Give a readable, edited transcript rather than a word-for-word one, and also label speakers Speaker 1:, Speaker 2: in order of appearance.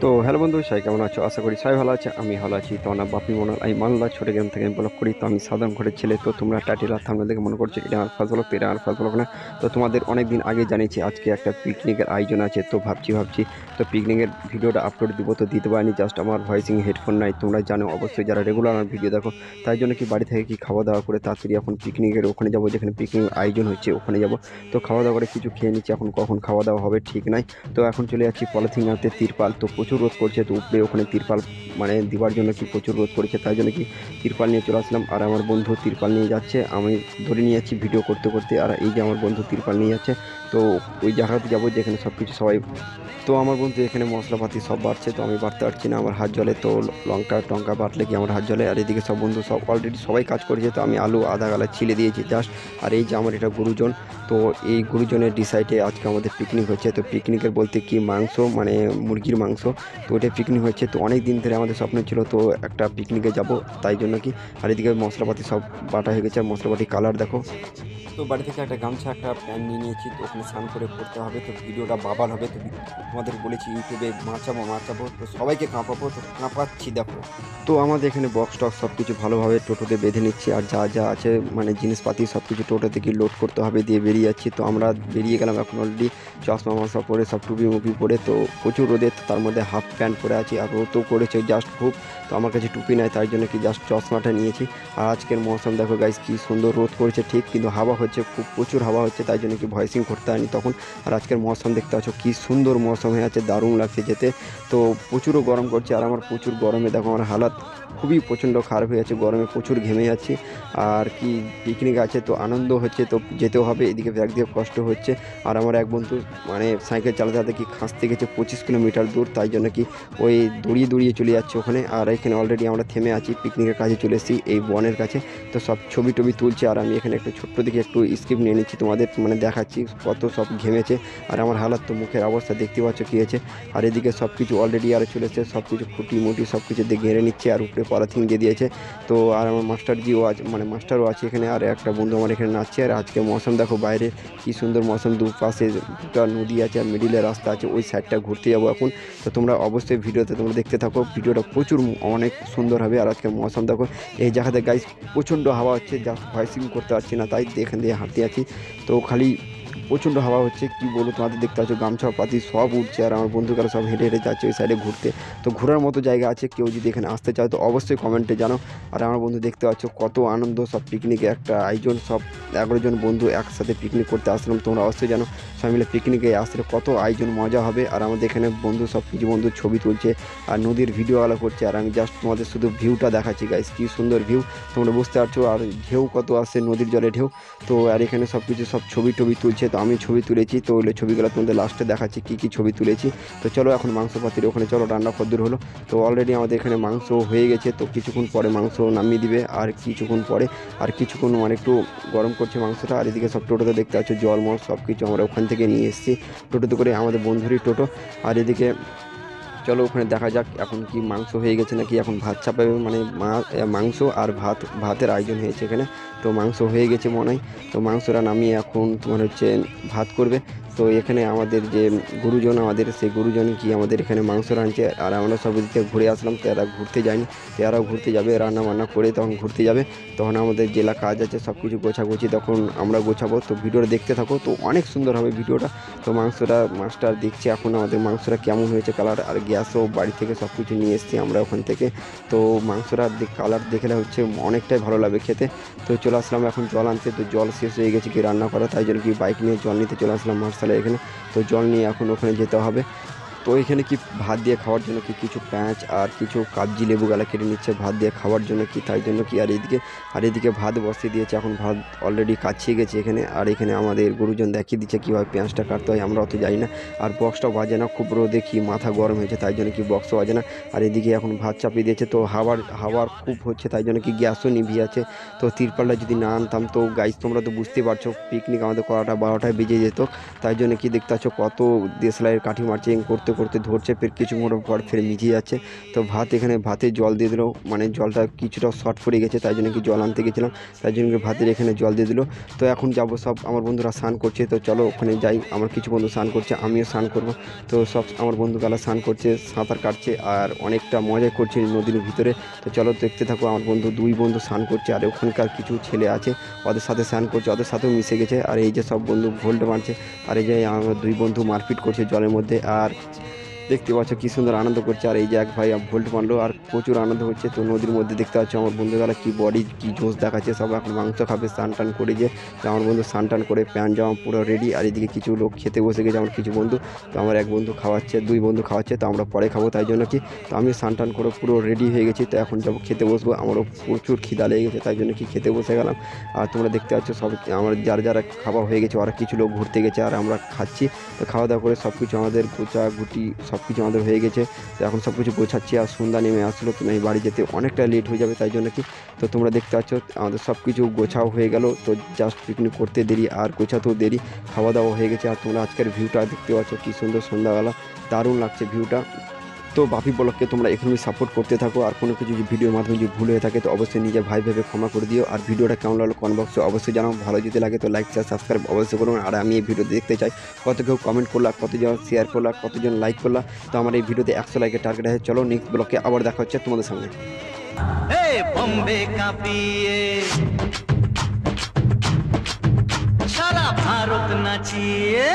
Speaker 1: তো হ্যালো বন্ধু, সবাই কেমন আছো? আশা করি সবাই ভালো আছে। আমি ভালো আছি। তো আমার বাপি মনে আমি মালদা ছোট গ্রাম থেকে আমি ব্লগ করি। তো আমি সাধারণ ঘরের ছেলে। তো তোমরা টাইটেল আর থাম্বনেল দেখে মনে করছো এটা আমার ফার্স্ট ব্লগ। তো এটা আমার ফার্স্ট ব্লগ না। তো তোমাদের অনেক দিন আগে জানিয়েছি আজকে একটা পিকনিকের আয়োজন আছে। তো ভাবছি তো পিকনিকের ভিডিওটা আপলোড দিব, তো দিতে পারিনি। জাস্ট আমার ভয়েসিং হেডফোন নাই। তোমরা জানো অবশ্যই, যারা রেগুলার আমার ভিডিও দেখো। তাই জন্য কি বাড়ি থেকে কি খাওয়া দাওয়া করে তাড়াতাড়ি এখন পিকনিকের ওখানে যাবো, যেখানে পিকনিক আয়োজন হচ্ছে ওখানে যাব। তো খাওয়া দাওয়া করে কিছু খেয়ে নিচ্ছি। এখন কখন খাওয়া দাওয়া হবে ঠিক নাই। তো এখন চলে যাচ্ছি পলিথিন আনতে, তিরপাল। তো প্রচুর রোদ করছে, তো উপরে ওখানে তিরপাল মানে দিবার জন্য কি প্রচুর রোদ পড়েছে, তাই জন্য কি তিরপাল নিয়ে চলে আসলাম। আর আমার বন্ধু তিরপাল নিয়ে যাচ্ছে, আমি ধরে নিয়ে যাচ্ছি ভিডিও করতে করতে। আর এই যে আমার বন্ধু তিরপাল নিয়ে যাচ্ছে। তো ওই জায়গাতে যাবো যেখানে সব কিছু সবাই। তো আমার বন্ধু এখানে মশলাপাতি সব বাড়ছে, তো আমি বাড়তে পারছি না, আমার হাত জ্বলে। তো লঙ্কা টঙ্কা বাটলে কি আমার হাত জ্বলে। আর এদিকে সব বন্ধু সব অলরেডি সবাই কাজ করেছে, তো আমি আলু আধা গালা ছিলে দিয়েছি জাস্ট। আর এই যে আমার এটা গুরুজন। তো এই গুরুজনের ডিসাইডে আজকে আমাদের পিকনিক হচ্ছে। তো পিকনিকের বলতে কি মাংস, মানে মুরগির মাংস। তো ওইটা পিকনিক হচ্ছে। তো অনেক দিন ধরে আমাদের স্বপ্ন ছিল তো একটা পিকনিকে যাব, তাই জন্য কি। আর এদিকে মশলাপাতি সব বাটা হয়ে গেছে। আর মশলাপাতি কালার দেখো। তো বাড়ি থেকে একটা গামছা একটা প্যান্ট নিয়ে নিয়েছি, তো ওখানে স্নান করে পড়তে হবে। তো ভিডিওটা বাবার হবে। তো তোমাদের বলেছি ইউটিউবে মাচাবো, তো সবাইকে কাঁপাবো, তো কাঁপাচ্ছি দেখো। তো আমাদের এখানে বক্স টক্স সব কিছু ভালোভাবে টোটোতে বেঁধে নিচ্ছি। আর যা যা আছে মানে জিনিসপাতি সব কিছু টোটো থেকে লোড করতে হবে, দিয়ে বেরিয়ে যাচ্ছি। তো আমরা বেরিয়ে গেলাম এখন অলরেডি। চশমা মশা পরে সব টুপি মুপি পরে, তো প্রচুর রোদে, তো তার মধ্যে হাফ প্যান্ট পরে আছি। আর রোদও করেছে জাস্ট খুব। তো আমার কাছে টুপি নাই, তাই জন্য কি জাস্ট চশমাটা নিয়েছি। আর আজকের মৌসুম দেখো গাইস, কি সুন্দর রোদ করেছে ঠিক, কিন্তু হাওয়া হচ্ছে খুব, প্রচুর হাওয়া হচ্ছে, তাই জন্য কি ভয়েসিং করতে হয়নি তখন। আর আজকের মৌসুম দেখতে পাচ্ছ কি সুন্দর মৌসুম হয়ে আছে, দারুণ লাগছে যেতে। তো প্রচুরও গরম করছে, আর আমার প্রচুর গরমে দেখো আমার হালাত খুবই প্রচণ্ড খারাপ হয়ে যাচ্ছে, গরমে প্রচুর ঘেমে যাচ্ছি। আর কি পিকনিক আছে তো আনন্দ হচ্ছে, তো যেতেও হবে, এদিকে ব্যাগ দিয়ে কষ্ট হচ্ছে। আর আমার এক বন্ধু মানে সাইকেল চালাতে চালাতে কি খাঁচতে গেছে 25 কিলোমিটার দূর, তাই জন্য কি ওই দৌড়িয়ে দৌড়িয়ে চলে যাচ্ছে ওখানে। আর এখানে অলরেডি আমরা থেমে আছি, পিকনিকের কাছে চলে এসেছি এই বনের কাছে। তো সব ছবি টবি তুলছে, আর আমি এখানে একটু ছোট্ট দিকে একটু স্কিপ নিয়ে নিচ্ছি, তোমাদের মানে দেখাচ্ছি কত সব ঘেমেছে। আর আমার হালাত তো মুখের অবস্থা দেখতে পাচ্ছ কী আছে। আর এদিকে সব কিছু অলরেডি আর চলে এসেছে, সব কিছু খুঁটি মুটি সব কিছু দিয়ে ঘেরে নিচ্ছে, আর উপরে পলিথিন দিয়ে দিয়েছে। তো আর আমার মাস্টারজিও আছে, মানে মাস্টারও আছে এখানে, আর একটা বন্ধু আমার এখানে নাচছে। আর আজকে মৌসুম দেখো বাইরে কি সুন্দর মৌসুম, দুপাশে দুটা নদী আছে আর মিডিলে রাস্তা আছে, ওই সাইডটা ঘুরতে যাবো এখন। তো তোমরা অবশ্যই ভিডিওতে তোমরা দেখতে থাকো, ভিডিওটা প্রচুর অনেক সুন্দর হবে। আর আজকে মৌসুম দেখো, এই জায়গাতে গাইস প্রচণ্ড হাওয়া হচ্ছে, যা ভয়েসিং করতে পারছি না, তাই এখান দিয়ে হাঁটতে আছি। তো খালি প্রচণ্ড হাওয়া হচ্ছে, কি বলবো, তোমাদের দেখতে পাচ্ছ গামছা পাতি সব উঠছে। আর আমার বন্ধুরা সব হেঁটে হেঁটে যাচ্ছে ওই সাইডে ঘুরতে। তো ঘোরার মতো জায়গা আছে, কেউ যদি এখানে আসতে চায় তো অবশ্যই কমেন্টে জানো। আর আমার বন্ধু দেখতে পাচ্ছ কত আনন্দ, সব পিকনিকে একটা আয়োজন, সব 11 জন বন্ধু একসাথে পিকনিক করতে আসলাম। তোমরা অবশ্যই জানো সবাই মিলে পিকনিকে আসলে কত আয়োজন মজা হবে। আর আমাদের এখানে বন্ধু সব কিছু বন্ধু ছবি তুলছে আর নদীর ভিডিও আলো করছে, আর আমি জাস্ট তোমাদের শুধু ভিউটা দেখাচ্ছি গাইস, কি সুন্দর ভিউ, তোমরা বুঝতে পারছো। আর ঢেউ কত আসছে, নদীর জলে ঢেউ। তো আর এখানে সব কিছু সব ছবি টবি তুলছে, তো আমি ছবি তুলেছি। তো ওই ছবিগুলো তোমাদের লাস্টে দেখাচ্ছি কী কী ছবি তুলেছি। তো চলো এখন মাংস পাতির ওখানে চলো, রান্না কদ্দূর হলো। তো অলরেডি আমাদের এখানে মাংস হয়ে গেছে, তো কিছুক্ষণ পরে মাংস নামিয়ে দিবে। আর কিছুক্ষণ পরে, আর কিছুক্ষণ মানে একটু গরম করছে মাংসটা। আর এদিকে সব টোটোতে দেখতে পাচ্ছ জল মল সব কিছু আমরা ওখান থেকে নিয়ে এসেছি টোটোতে করে, আমাদের বন্ধুরই টোটো। আর এদিকে চলো ওখানে দেখা যাক এখন কি মাংস হয়ে গেছে নাকি এখন ভাত চাপাবে, মানে মাংস আর ভাতের আয়োজন হয়েছে এখানে। তো মাংস হয়ে গেছে মনে হয়। তো মাংসটা নামিয়ে এখন তোমার হচ্ছে ভাত করবে। তো এখানে আমাদের যে গুরুজন, আমাদের সেই গুরুজন কি আমাদের এখানে মাংস রাঁধছে। আর আমরা সব দিকে ঘুরে আসলাম, তো এরা ঘুরতে যায়নি, তো এরাও ঘুরতে যাবে, রান্না বান্না করে তখন ঘুরতে যাবে। তখন আমাদের জেলা কাজ আছে সব কিছু গোছাগুছি, তখন আমরা গোছাবো। তো ভিডিওটা দেখতে থাকো, তো অনেক সুন্দর হবে ভিডিওটা। তো মাংসটা মাস্টার দেখছি এখন আমাদের মাংসটা কেমন হয়েছে কালার। আর গ্যাসও বাড়ি থেকে সব কিছু নিয়ে এসেছি আমরা ওখান থেকে। তো মাংসটা কালার দেখলে হচ্ছে অনেকটাই ভালো লাগবে খেতে। তো চলে আসলাম এখন জল আনতে, তো জল শেষ হয়ে গেছে কি রান্না করা, তাই জন্য কি বাইক নিয়ে জল নিতে চলে আসলাম মার্শালের এখানে। তো জল নিয়ে এখন ওখানে যেতে হবে। তো এখানে কি ভাত দিয়ে খাওয়ার জন্য কি কিছু প্যাঁচ আর কিছু কাবজি লেবু গালা কেটে নিচ্ছে ভাত দিয়ে খাওয়ার জন্য কি, তাই জন্য কি। আর এদিকে ভাত বসিয়ে দিয়েছে, এখন ভাত অলরেডি কাছিয়ে গেছে এখানে। আর এখানে আমাদের গুরুজন দেখিয়ে দিচ্ছে কীভাবে পেঁয়াজটা কাটতে হয়, আমরা অত জানি না। আর বক্সটাও বাজে না, খুব রোদে কি মাথা গরম হয়েছে, তাই জন্য কি বক্সও বাজে না। আর এদিকে এখন ভাত চাপিয়ে দিয়েছে, তো হাওয়ার খুব হচ্ছে, তাই জন্য কি গ্যাসও নিভিয়ে আছে। তো তিরপালটা যদি না আনতাম তো গাইস তোমরা তো বুঝতেই পারছো পিকনিক আমাদের করাটা 12টায় বেজে যেত। তাই জন্য কি দেখতে পাচ্ছ কত দেশলাইয়ের কাঠি মারচিং করতে করতে করতে ধরছে, ফের কিছুক্ষণ পর ফের মিজে যাচ্ছে। তো ভাত এখানে ভাতে জল দিয়ে দিল, মানে জলটা কিছুটা শর্ট পড়ে গেছে, তাই জন্য কি জল আনতে গেছিলাম, তাই জন্য ভাতের এখানে জল দিয়ে দিল। তো এখন যাবো, সব আমার বন্ধুরা স্নান করছে, তো চলো ওখানে যাই। আমার কিছু বন্ধু স্নান করছে, আমিও স্নান করবো। তো সব আমার বন্ধুগুলা স্নান করছে, সাঁতার কাটছে আর অনেকটা মজা করছে নদীর ভিতরে। তো চলো দেখতে থাকো। আমার বন্ধু দুই বন্ধু স্নান করছে আর ওখানকার কিছু ছেলে আছে ওদের সাথে স্নান করছে, ওদের সাথেও মিশে গেছে। আর এই যে সব বন্ধু ভোল্ট মারছে, আর এই যে আমার দুই বন্ধু মারপিট করছে জলের মধ্যে। আর দেখতে পাচ্ছ কি সুন্দর আনন্দ করছে। আর এই যে এক ভাই ভোল্ট মারলো আর প্রচুর আনন্দ হচ্ছে। তো নদীর মধ্যে দেখতে পাচ্ছ আমার বন্ধুগুলা কি বডি কি জোশ দেখাচ্ছে, সব এখন মাংস খাবে স্নান টান করে। যে তো আমার বন্ধু স্নান টান করে প্যান্ট জামা পুরো রেডি। আর এদিকে কিছু লোক খেতে বসে গেছে, আমার কিছু বন্ধু। তো আমার এক বন্ধু খাওয়াচ্ছে, দুই বন্ধু খাওয়াচ্ছে, তো আমরা পরে খাবো, তাই জন্য কি তো আমি স্নান টান করে পুরো রেডি হয়ে গেছি। তো এখন যাবো খেতে বসবো, আমারও প্রচুর খিদা লেগে গেছে, তাই জন্য কি খেতে বসে গেলাম। আর তোমরা দেখতে পাচ্ছ সব আমার যারা যারা খাওয়া হয়ে গেছে, ওরা কিছু লোক ঘুরতে গেছে আর আমরা খাচ্ছি। তো খাওয়া দাওয়া করে সব কিছু আমাদের গোছা গুটি সব কিছু আমাদের হয়ে গেছে। তো এখন সব কিছু গোছাচ্ছি আর সন্ধ্যা নেমে আসলো, তো আমি বাড়ি যেতে অনেকটা লেট হয়ে যাবে, তাই জন্য কি তো তোমরা দেখতে পাচ্ছ আমাদের সব কিছু গোছাও হয়ে গেল। তো জাস্ট পিকনিক করতে দেরি আর গোছাতেও দেরি, খাওয়া দাওয়া হয়ে গেছে। আর তোমরা আজকের ভিউটা দেখতে পাচ্ছ কি সুন্দর সন্ধ্যাবেলা, দারুণ লাগছে ভিউটা। তো বাপি ব্লগকে তোমরা এখনই সাপোর্ট করতে থাকো। আর কোনো কিছু যদি ভিডিওর মাধ্যমে যদি ভুল হয়ে থাকে তো অবশ্যই নিজের ভাই ভেবে ক্ষমা করে দিও। আর ভিডিওটা কেমন লাগলো কমেন্ট বক্সে অবশ্যই জানাও। ভালো যদি লাগে তো লাইক শেয়ার সাবস্ক্রাইব অবশ্যই করুন। আর আমি এই ভিডিও দেখতে চাই কত কেউ কমেন্ট করলা, কতজন শেয়ার করলা, কতজন লাইক করলা। তো আমার এই ভিডিওতে 100 লাইকের টার্গেট আছে। চলো নেক্সট ব্লগে আবার দেখা হচ্ছে তোমাদের সামনে।
Speaker 2: বম্বে কাঁপিয়ে সারা ভারত নাচিয়ে